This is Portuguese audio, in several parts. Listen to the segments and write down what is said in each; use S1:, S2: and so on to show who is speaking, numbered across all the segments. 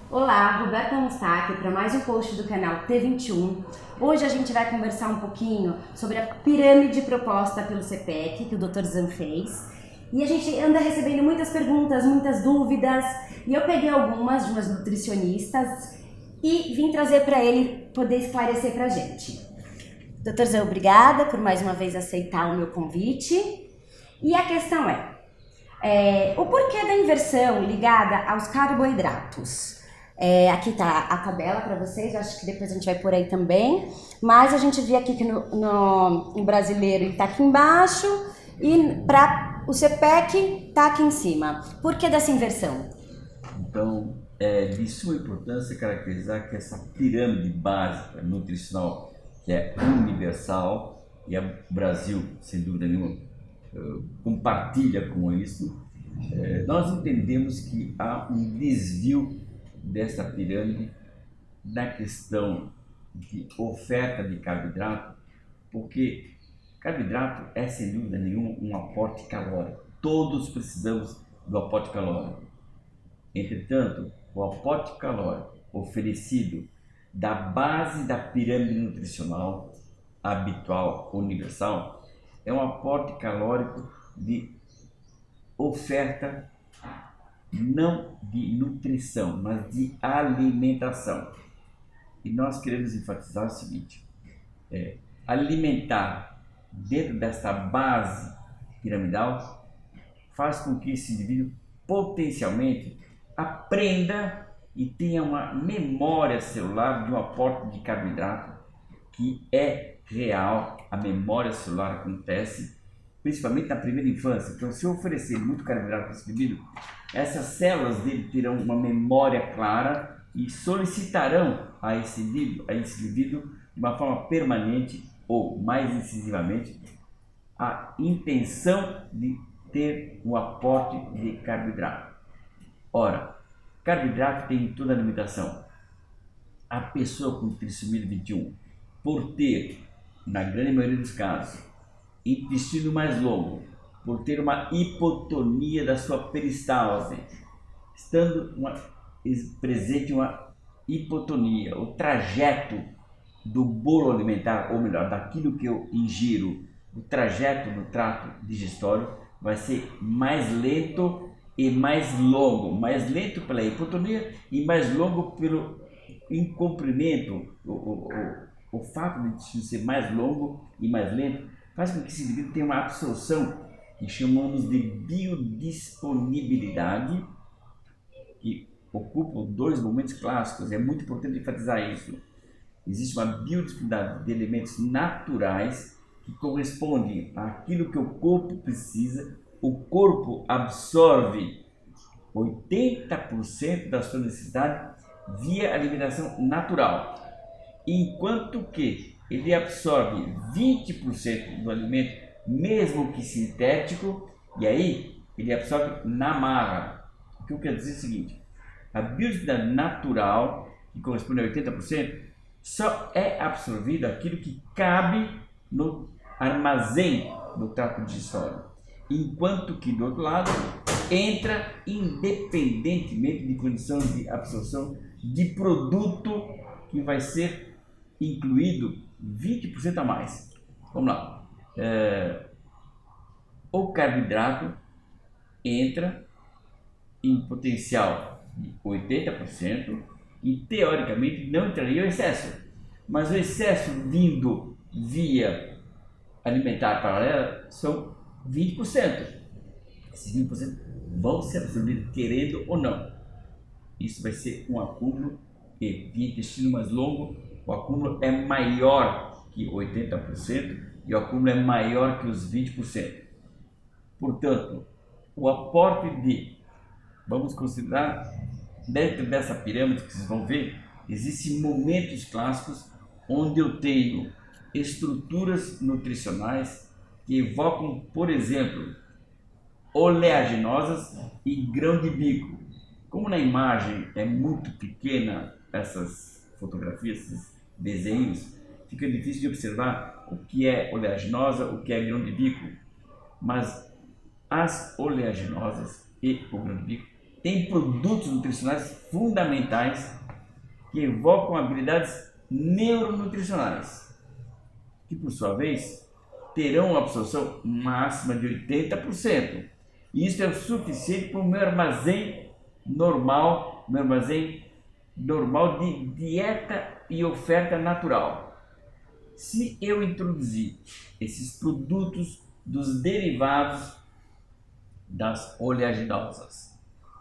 S1: Olá, Roberta Mustak para mais um post do canal T21. Hoje a gente vai conversar um pouquinho sobre a pirâmide proposta pelo CPEC, que o Dr. Zan fez. E a gente anda recebendo muitas perguntas, muitas dúvidas, e eu peguei algumas de umas nutricionistas e vim trazer para ele poder esclarecer para a gente. Dr. Zan, obrigada por mais uma vez aceitar o meu convite. E a questão é o porquê da inversão ligada aos carboidratos. Aqui tá a tabela para vocês, eu acho que depois a gente vai por aí também, mas a gente viu aqui que no brasileiro está aqui embaixo e para o CPEC está aqui em cima. Por que dessa inversão?
S2: Então, é de suma importância caracterizar que essa pirâmide básica nutricional, que é universal, e o Brasil, sem dúvida nenhuma, compartilha com isso, nós entendemos que há um desvio dessa pirâmide na questão de oferta de carboidrato, porque carboidrato é sem dúvida nenhuma um aporte calórico. Todos precisamos do aporte calórico. Entretanto, o aporte calórico oferecido da base da pirâmide nutricional habitual, universal, é um aporte calórico de oferta não de nutrição, mas de alimentação. E nós queremos enfatizar o seguinte: alimentar dentro desta base piramidal faz com que esse indivíduo potencialmente aprenda e tenha uma memória celular de um aporte de carboidrato que é real. A memória celular acontece principalmente na primeira infância. Então, se eu oferecer muito carboidrato para esse indivíduo, essas células dele terão uma memória clara e solicitarão a esse indivíduo de uma forma permanente ou mais incisivamente a intenção de ter um aporte de carboidrato. Ora, carboidrato tem em toda a alimentação. A pessoa com trissomia 21, por ter, na grande maioria dos casos, intestino mais longo, por ter uma hipotonia da sua peristalse, estando presente uma hipotonia, o trajeto do bolo alimentar, ou melhor, daquilo que eu ingiro, o trajeto no trato digestório vai ser mais lento e mais longo, mais lento pela hipotonia e mais longo pelo incomprimento. O fato de intestino ser mais longo e mais lento faz com que esse indivíduo tenha uma absorção que chamamos de biodisponibilidade, que ocupam dois momentos clássicos. É muito importante enfatizar isso. Existe uma biodisponibilidade de elementos naturais que correspondem àquilo que o corpo precisa. O corpo absorve 80% da sua necessidade via alimentação natural, enquanto que ele absorve 20% do alimento, mesmo que sintético, e aí ele absorve na marra. O que eu quero dizer é o seguinte: a biodisponibilidade natural, que corresponde a 80%, só é absorvido aquilo que cabe no armazém do trato digestório, enquanto que do outro lado entra independentemente de condições de absorção de produto que vai ser incluído 20% a mais. Vamos lá. O carboidrato entra em potencial de 80% e teoricamente não entraria o excesso, mas o excesso vindo via alimentar paralela são 20%. Esses 20% vão ser absorvidos querendo ou não. Isso vai ser um acúmulo e via intestino mais longo, o acúmulo é maior que 80% e o acúmulo é maior que os 20%. Portanto, o aporte vamos considerar, dentro dessa pirâmide que vocês vão ver, existem momentos clássicos onde eu tenho estruturas nutricionais que evocam, por exemplo, oleaginosas e grão de bico. Como na imagem é muito pequena essas fotografias, esses desenhos, fica difícil de observar o que é oleaginosa, o que é grão de bico, mas as oleaginosas e o grão de bico tem produtos nutricionais fundamentais que evocam habilidades neuronutricionais, que por sua vez terão uma absorção máxima de 80%. Isso é o suficiente para o meu armazém normal de dieta e oferta natural. Se eu introduzir esses produtos dos derivados das oleaginosas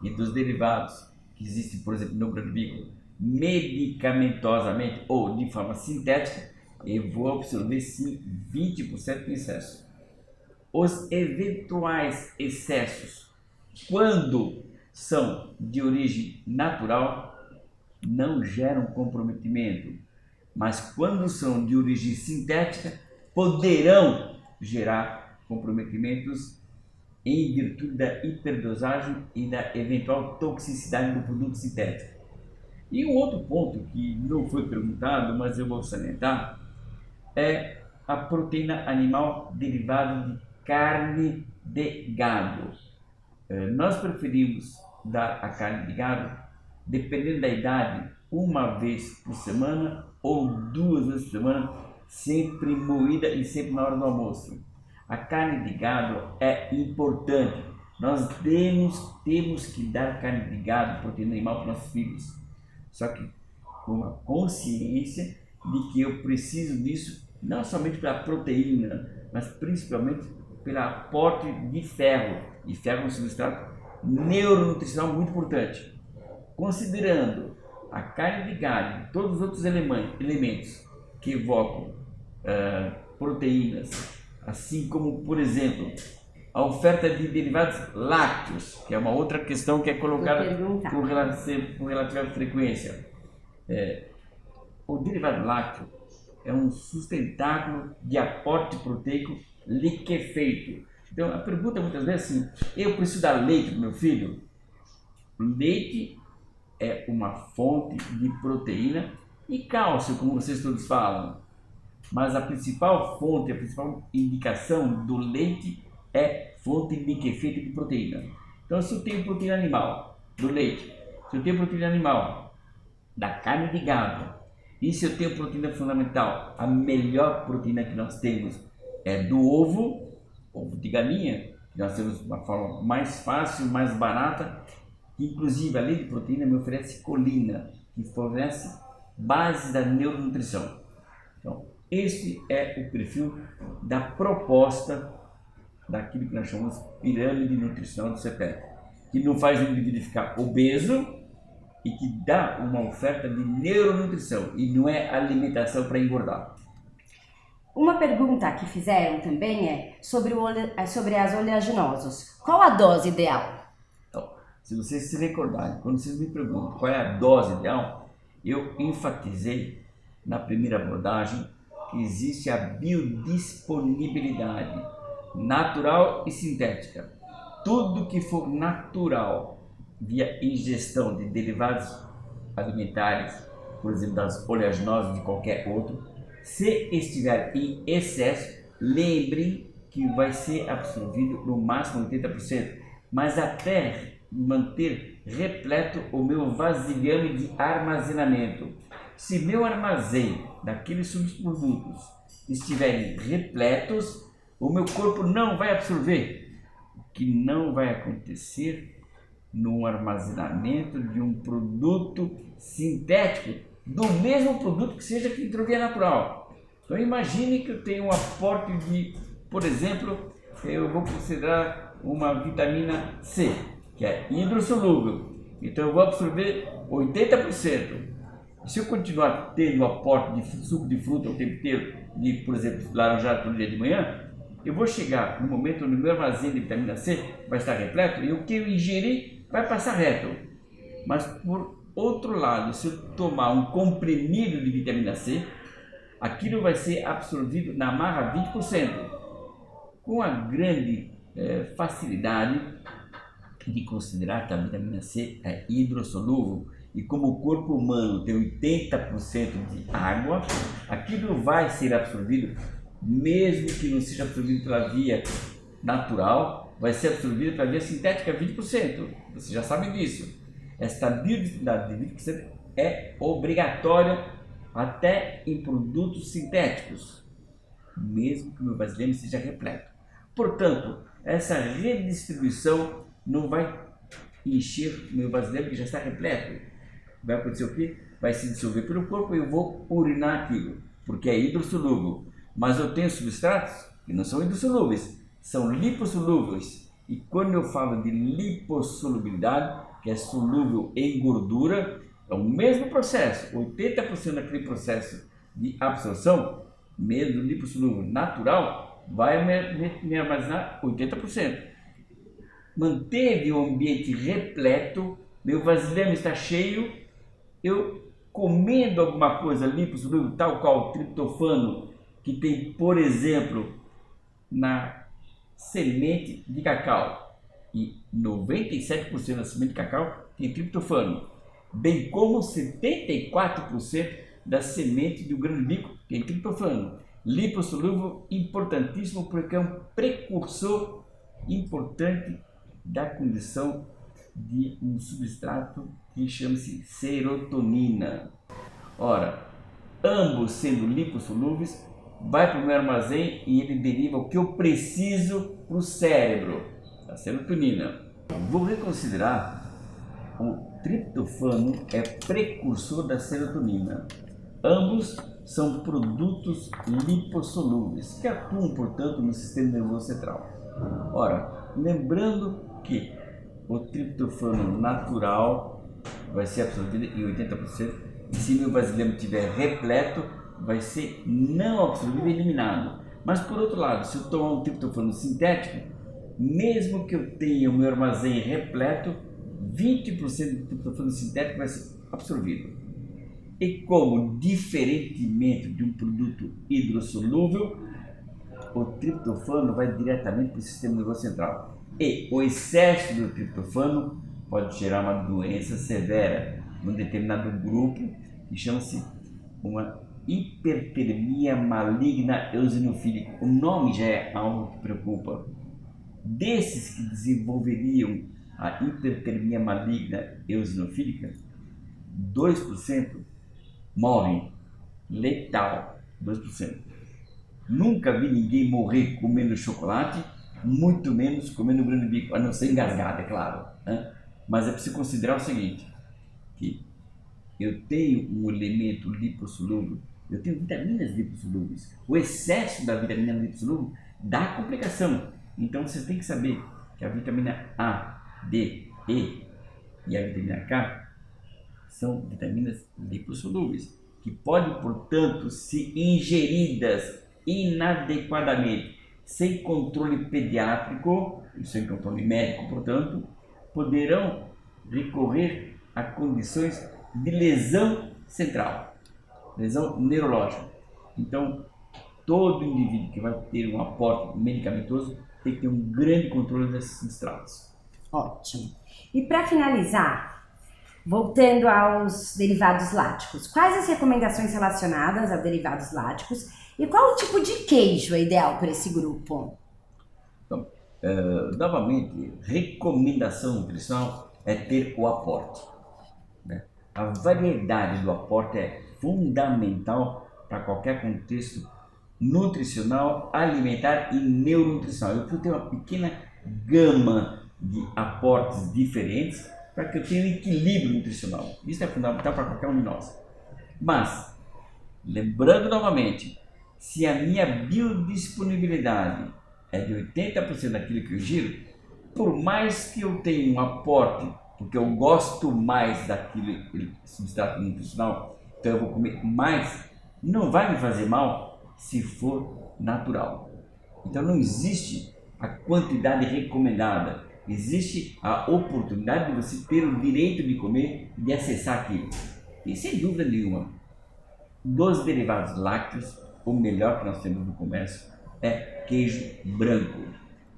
S2: e dos derivados que existem, por exemplo, no grão de bico, medicamentosamente ou de forma sintética, eu vou absorver sim 20% de excesso. Os eventuais excessos, quando são de origem natural, não geram comprometimento, mas quando são de origem sintética, poderão gerar comprometimentos em virtude da hiperdosagem e da eventual toxicidade do produto sintético. E um outro ponto que não foi perguntado, mas eu vou salientar, é a proteína animal derivada de carne de gado. Nós preferimos dar a carne de gado, dependendo da idade, uma vez por semana ou 2 vezes por semana, sempre moída e sempre na hora do almoço. A carne de gado é importante. Nós temos que dar carne de gado, proteína animal para nossos filhos. Só que com a consciência de que eu preciso disso, não somente pela proteína, mas principalmente pelo aporte de ferro. E ferro é um substrato neuronutricional muito importante. Considerando a carne de gado e todos os outros elementos que evocam proteínas, assim como, por exemplo, a oferta de derivados lácteos, que é uma outra questão que é colocada com relativa frequência. O derivado lácteo é um sustentáculo de aporte proteico liquefeito. Então a pergunta muitas vezes é assim: eu preciso dar leite para o meu filho? Leite é uma fonte de proteína e cálcio, como vocês todos falam, mas a principal fonte, a principal indicação do leite é fonte liquefeita de proteína. Então, se eu tenho proteína animal do leite, se eu tenho proteína animal da carne de gado, e se eu tenho proteína fundamental, a melhor proteína que nós temos é do ovo de galinha, que nós temos uma forma mais fácil, mais barata, que inclusive além de proteína me oferece colina, que fornece base da neuronutrição. Então, este é o perfil da proposta daquilo que nós chamamos pirâmide nutricional do CEPET, que não faz o indivíduo ficar obeso e que dá uma oferta de neuronutrição e não é alimentação para engordar.
S1: Uma pergunta que fizeram também é sobre as oleaginosas. Qual a dose ideal?
S2: Então, se vocês se recordarem, quando vocês me perguntam qual é a dose ideal, eu enfatizei na primeira abordagem que existe a biodisponibilidade natural e sintética. Tudo que for natural via ingestão de derivados alimentares, por exemplo, das oleaginosas, de qualquer outro, se estiver em excesso, lembrem que vai ser absorvido no máximo 80%, mas até manter repleto o meu vasilhame de armazenamento. Se meu armazém daqueles subprodutos estiverem repletos, o meu corpo não vai absorver, o que não vai acontecer no armazenamento de um produto sintético, do mesmo produto que seja que entrou via natural. Então imagine que eu tenho um aporte de, por exemplo, eu vou considerar uma vitamina C, que é hidrossolúvel, então eu vou absorver 80%. Se eu continuar tendo aporte de suco de fruta o tempo inteiro, de, por exemplo, laranjada todo dia de manhã, eu vou chegar no momento onde o meu armazém de vitamina C vai estar repleto e o que eu ingerir vai passar reto. Mas por outro lado, se eu tomar um comprimido de vitamina C, aquilo vai ser absorvido na marra 20%, com a grande facilidade de considerar que a vitamina C é hidrossolúvel e como o corpo humano tem 80% de água, aquilo vai ser absorvido, mesmo que não seja absorvido pela via natural, vai ser absorvida pela via sintética 20%. Vocês já sabem disso. Esta biodisponibilidade de 20% é obrigatória até em produtos sintéticos, mesmo que o meu vasilhame seja repleto. Portanto, essa redistribuição não vai encher o meu vasilhame que já está repleto. Vai acontecer o quê? Vai se dissolver pelo corpo e eu vou urinar aquilo, porque é hidrossolúvel. Mas eu tenho substratos que não são hidrossolúveis, são lipossolúveis. E quando eu falo de lipossolubilidade, que é solúvel em gordura, é o mesmo processo, 80% daquele processo de absorção, mesmo lipossolúvel natural, vai me armazenar 80%. Manteve o ambiente repleto, meu vasilhame está cheio, eu comendo alguma coisa lipossolúvel, tal qual o triptofano, que tem, por exemplo, na semente de cacau, e 97% da semente de cacau tem triptofano, bem como 74% da semente do grão-de-bico tem triptofano. Lipossolúvel importantíssimo porque é um precursor importante da condição de um substrato que chama-se serotonina. Ora, ambos sendo lipossolúveis, vai para o meu armazém e ele deriva o que eu preciso para o cérebro, a serotonina. Vou reconsiderar, o triptofano é precursor da serotonina. Ambos são produtos lipossolúveis que atuam, portanto, no sistema nervoso central. Ora, lembrando que o triptofano natural vai ser absorvido em 80%, e se meu vasilhame estiver repleto, vai ser não absorvido e eliminado. Mas por outro lado, se eu tomar um triptofano sintético, mesmo que eu tenha o meu armazém repleto, 20% do triptofano sintético vai ser absorvido. E como, diferentemente de um produto hidrossolúvel, o triptofano vai diretamente para o sistema nervoso central. E o excesso do triptofano pode gerar uma doença severa num determinado grupo que chama-se uma hipertermia maligna eosinofílica. O nome já é algo que preocupa. Desses que desenvolveriam a hipertermia maligna eosinofílica, 2% morrem, letal, 2%. Nunca vi ninguém morrer comendo chocolate, muito menos comendo grão-de-bico, a não ser engasgado, é claro, né? Mas é preciso considerar o seguinte, que eu tenho um elemento lipossolúvel, eu tenho vitaminas lipossolúveis. O excesso da vitamina lipossolúvel dá complicação. Então vocês têm que saber que a vitamina A, D, E e a vitamina K são vitaminas lipossolúveis, que podem, portanto, se ingeridas inadequadamente, sem controle pediátrico, sem controle médico, portanto, poderão recorrer a condições de lesão central, lesão neurológica. Então, todo indivíduo que vai ter um aporte medicamentoso tem que ter um grande controle desses substratos.
S1: Ótimo. E para finalizar, voltando aos derivados láticos, quais as recomendações relacionadas a derivados láticos e qual o tipo de queijo é ideal para esse grupo?
S2: Então, novamente, recomendação nutricional é ter o aporte, né? A variedade do aporte é fundamental para qualquer contexto nutricional, alimentar e neuronutricional. Eu preciso ter uma pequena gama de aportes diferentes para que eu tenha um equilíbrio nutricional. Isso é fundamental para qualquer um de nós. Mas, lembrando novamente, se a minha biodisponibilidade é de 80% daquilo que eu giro, por mais que eu tenha um aporte, porque eu gosto mais daquele substrato nutricional, então eu vou comer mais, não vai me fazer mal se for natural. Então não existe a quantidade recomendada, existe a oportunidade de você ter o direito de comer, de acessar aquilo. E sem dúvida nenhuma, dos derivados lácteos, o melhor que nós temos no comércio é queijo branco.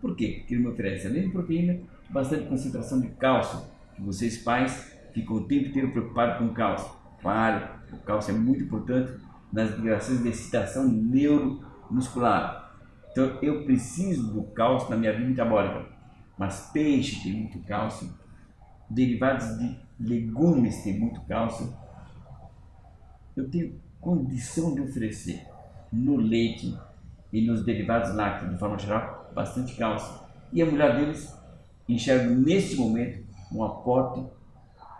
S2: Por quê? Porque ele me oferece, além de proteína, bastante concentração de cálcio, que vocês pais ficam o tempo inteiro preocupados com o cálcio. Claro, o cálcio é muito importante nas ligações de excitação neuromuscular. Então eu preciso do cálcio na minha vida metabólica. mas peixe tem muito cálcio, derivados de legumes têm muito cálcio. Eu tenho condição de oferecer no leite e nos derivados lácteos, de forma geral, bastante cálcio. E a mulher deles enxerga neste momento um aporte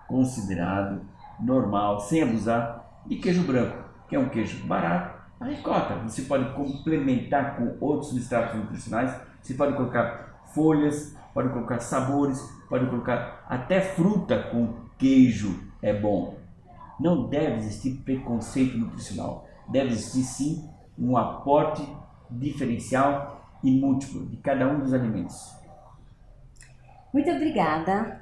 S2: considerado normal, sem abusar, de queijo branco, que é um queijo barato. A ricota, você pode complementar com outros substratos nutricionais, você pode colocar folhas, pode colocar sabores, pode colocar até fruta com queijo, é bom. Não deve existir preconceito nutricional, deve existir sim um aporte diferencial e múltiplo de cada um dos alimentos.
S1: Muito obrigada